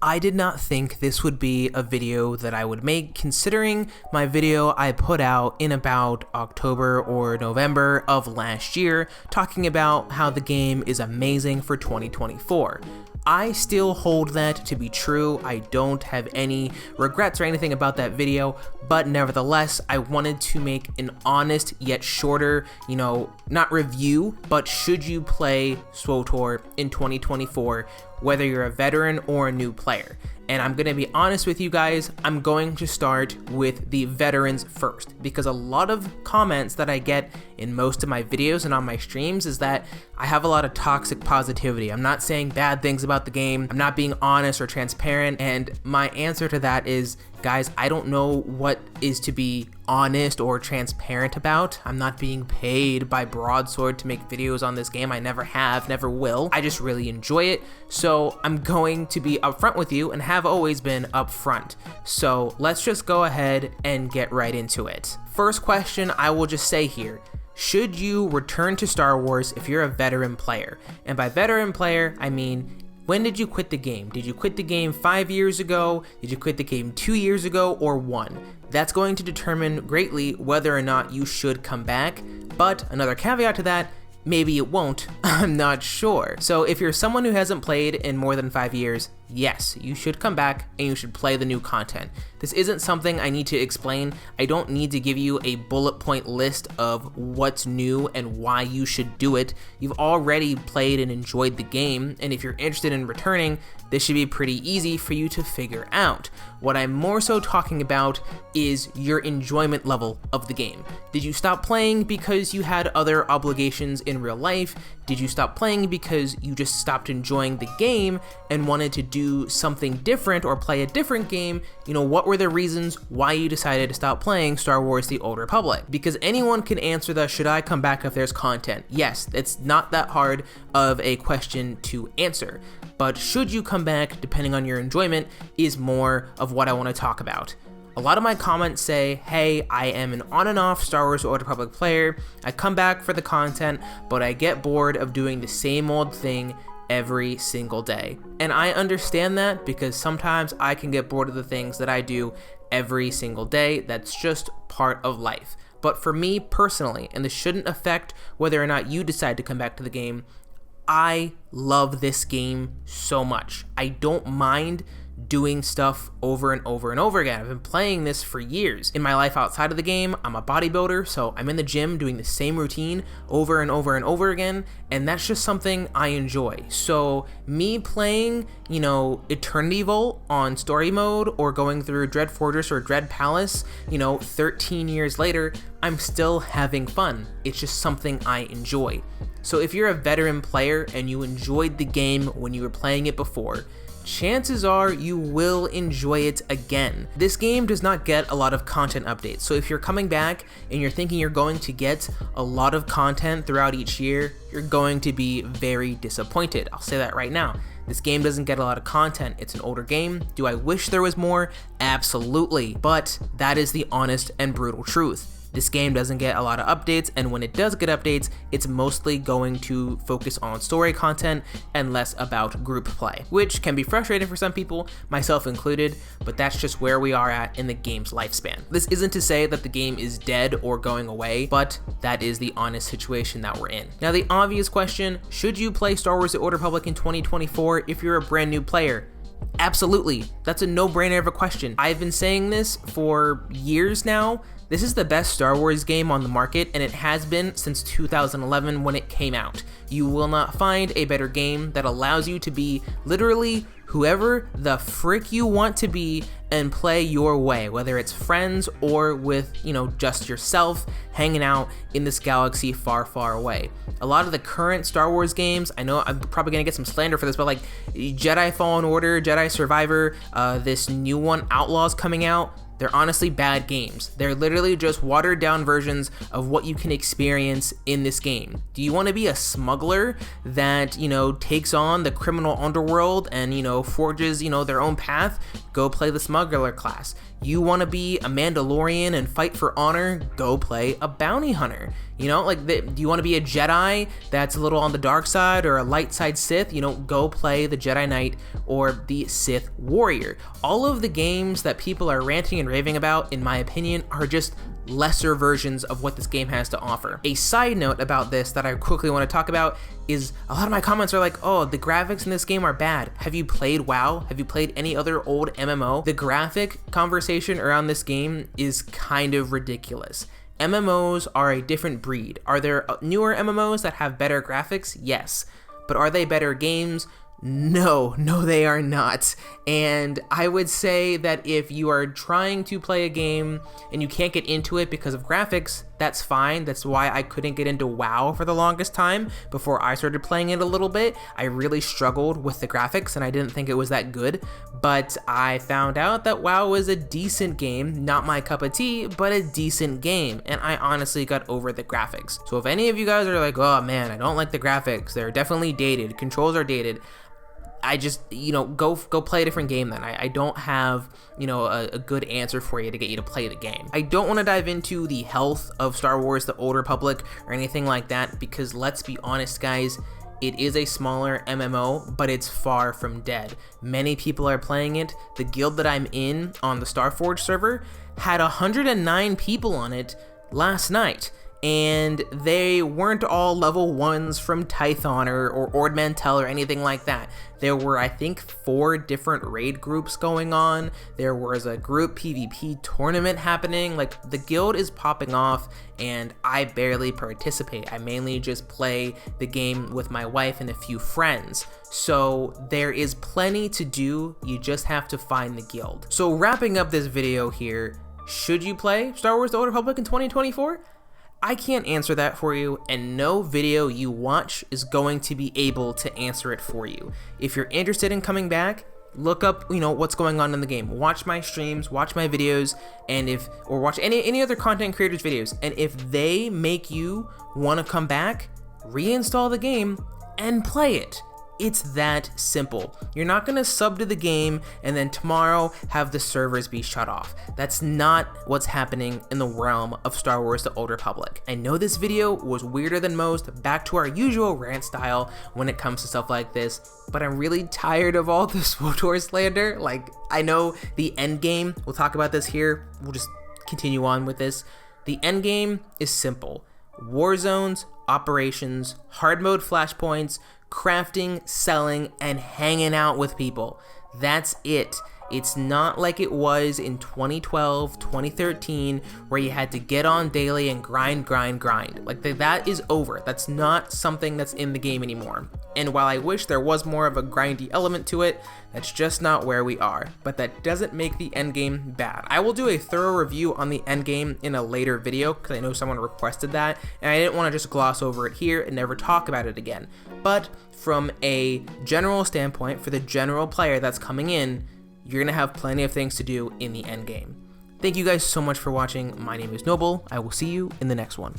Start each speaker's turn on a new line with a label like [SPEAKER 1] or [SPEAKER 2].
[SPEAKER 1] I did not think this would be a video that I would make, considering my video I put out in about October or November of last year, talking about how the game is amazing for 2024. I still hold that to be true. I don't have any regrets or anything about that video, but nevertheless, I wanted to make an honest yet shorter, not review, but should you play Swtor in 2024, whether you're a veteran or a new player. And I'm going to be honest with you guys, I'm going to start with the veterans first, because a lot of comments that I get in most of my videos and on my streams is that I have a lot of toxic positivity. I'm not saying bad things about the game, I'm not being honest or transparent, and my answer to that is, guys, I don't know what is to be honest or transparent about. I'm not being paid by Broadsword to make videos on this game. I never have, never will. I just really enjoy it. So I'm going to be upfront with you and have always been upfront. So let's just go ahead and get right into it. First question I will just say here. Should you return to Star Wars if you're a veteran player? And by veteran player, I mean, when did you quit the game? Did you quit the game 5 years ago? Did you quit the game 2 years ago, or 1? That's going to determine greatly whether or not you should come back, but another caveat to that, maybe it won't, I'm not sure. So if you're someone who hasn't played in more than 5 years, yes, you should come back and you should play the new content. This isn't something I need to explain. I don't need to give you a bullet point list of what's new and why you should do it. You've already played and enjoyed the game, and if you're interested in returning, this should be pretty easy for you to figure out. What I'm more so talking about is your enjoyment level of the game. Did you stop playing because you had other obligations in real life? Did you stop playing because you just stopped enjoying the game and wanted to do something different or play a different game? What were the reasons why you decided to stop playing Star Wars: The Old Republic? Because anyone can answer the should I come back if there's content. Yes, it's not that hard of a question to answer. But should you come back, depending on your enjoyment, is more of what I want to talk about. A lot of my comments say, hey, I am an on and off Star Wars: The Old Republic player. I come back for the content, but I get bored of doing the same old thing every single day. And I understand that, because sometimes I can get bored of the things that I do every single day. That's just part of life. But for me personally, and this shouldn't affect whether or not you decide to come back to the game, I love this game so much. I don't mind doing stuff over and over and over again. I've been playing this for years. In my life outside of the game, I'm a bodybuilder, so I'm in the gym doing the same routine over and over and over again, and that's just something I enjoy. So me playing, Eternity Vault on story mode, or going through Dread Fortress or Dread Palace, 13 years later, I'm still having fun. It's just something I enjoy. So if you're a veteran player and you enjoyed the game when you were playing it before, chances are you will enjoy it again. This game does not get a lot of content updates, so if you're coming back and you're thinking you're going to get a lot of content throughout each year, you're going to be very disappointed. I'll say that right now. This game doesn't get a lot of content. It's an older game. Do I wish there was more? Absolutely, but that is the honest and brutal truth. This game doesn't get a lot of updates, and when it does get updates, it's mostly going to focus on story content and less about group play, which can be frustrating for some people, myself included, but that's just where we are at in the game's lifespan. This isn't to say that the game is dead or going away, but that is the honest situation that we're in. Now, the obvious question, should you play Star Wars: The Old Republic in 2024 if you're a brand new player? Absolutely. That's a no-brainer of a question. I've been saying this for years now. This is the best Star Wars game on the market, and it has been since 2011 when it came out. You will not find a better game that allows you to be literally whoever the frick you want to be and play your way, whether it's friends or with, just yourself hanging out in this galaxy far, far away. A lot of the current Star Wars games, I know I'm probably gonna get some slander for this, but like Jedi Fallen Order, Jedi Survivor, this new one, Outlaws, coming out, They're honestly bad games. They're literally just watered down versions of what you can experience in this game. Do you want to be a smuggler that, takes on the criminal underworld and, forges, their own path? Go play the smuggler class. You want to be a Mandalorian and fight for honor? Go play a bounty hunter. Do you want to be a Jedi that's a little on the dark side or a light side Sith? Go play the Jedi Knight or the Sith Warrior. All of the games that people are ranting and raving about, in my opinion, are just lesser versions of what this game has to offer. A side note about this that I quickly want to talk about is a lot of my comments are like, oh, the graphics in this game are bad. Have you played WoW? Have you played any other old MMO? The graphic conversation around this game is kind of ridiculous. MMOs are a different breed. Are there newer MMOs that have better graphics? Yes. But are they better games? No, they are not. And I would say that if you are trying to play a game and you can't get into it because of graphics, that's fine. That's why I couldn't get into WoW for the longest time before I started playing it a little bit. I really struggled with the graphics and I didn't think it was that good, but I found out that WoW was a decent game, not my cup of tea, but a decent game, and I honestly got over the graphics. So if any of you guys are like, oh man, I don't like the graphics, they're definitely dated, controls are dated, I just, go play a different game then. I don't have, a good answer for you to get you to play the game. I don't want to dive into the health of Star Wars The Old Republic or anything like that because let's be honest, guys, it is a smaller MMO, but it's far from dead. Many people are playing it. The guild that I'm in on the Starforge server had 109 people on it last night. And they weren't all level 1s from Tython or Ord Mantell or anything like that. There were, I think, 4 different raid groups going on. There was a group PvP tournament happening. Like, the guild is popping off, and I barely participate. I mainly just play the game with my wife and a few friends. So there is plenty to do. You just have to find the guild. So wrapping up this video here, should you play Star Wars The Old Republic in 2024? I can't answer that for you, and no video you watch is going to be able to answer it for you. If you're interested in coming back, look up, what's going on in the game. Watch my streams, watch my videos, or watch any other content creators' videos. And if they make you want to come back, reinstall the game and play it. It's that simple. You're not gonna sub to the game and then tomorrow have the servers be shut off. That's not what's happening in the realm of Star Wars The Old Republic. I know this video was weirder than most, back to our usual rant style when it comes to stuff like this, but I'm really tired of all the Swtor slander. Like, I know the end game, we'll talk about this here, we'll just continue on with this. The end game is simple. War zones, operations, hard mode flashpoints, crafting, selling, and hanging out with people. That's it. It's not like it was in 2012, 2013, where you had to get on daily and grind. Like, that is over. That's not something that's in the game anymore. And while I wish there was more of a grindy element to it, that's just not where we are. But that doesn't make the endgame bad. I will do a thorough review on the endgame in a later video, because I know someone requested that, and I didn't want to just gloss over it here and never talk about it again. But from a general standpoint, for the general player that's coming in, you're going to have plenty of things to do in the end game. Thank you guys so much for watching. My name is Noble. I will see you in the next one.